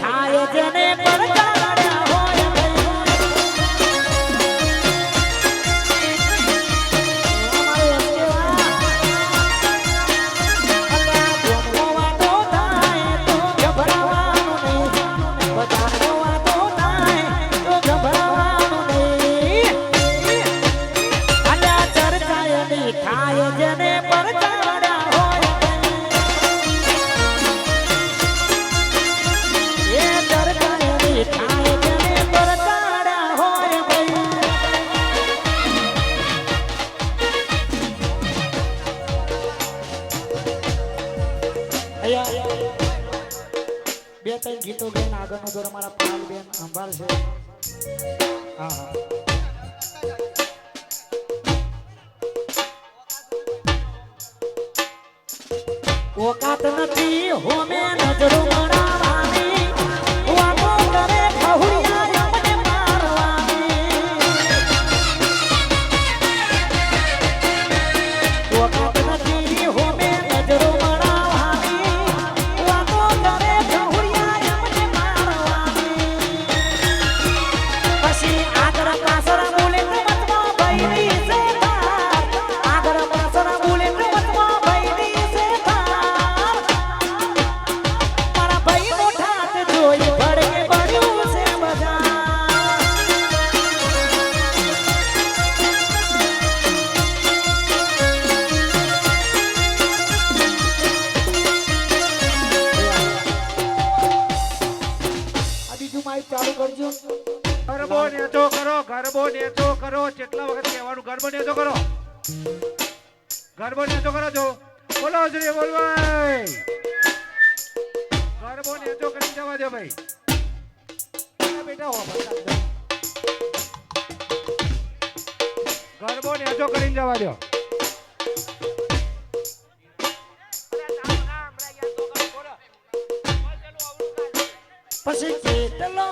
થાય જેને પડકાર્યા હોય થાય જેને પડકાર્યા હોય એ ચર્ચાની થાય જેને પડકાર્યા હોય બે ત્રણ ગીતો ગાઈને આગળનો દોર અમારા પાલ બેન સંભાળશે. હા હા ઓકાત નથી હોમે નજરો મરાવાની વાતો કરે ખહુડિયા મને મારવાની ઓકાત નથી હોમે નજરો મરાવાની વાતો કરે ખહુડિયા મને મારવાની પછી આગળ પાછળ બોલે તો મતમાં ભઈની છે આગળ પાછળ બોલે તો મતમાં ભઈની છે ચાલુ કરજો. ગરબો નેચો કરો, ગરબો નેચો કરો. કેટલા વખત કહેવાનું ગરબો નેચો કરો, ગરબો નેચો કરો. જો બોલો શ્રી બોલવાય ગરબો નેચો કરી જવા દો ભાઈ. બેટા હો ગરબો નેચો કરીને જવા દો. પછી કેટલો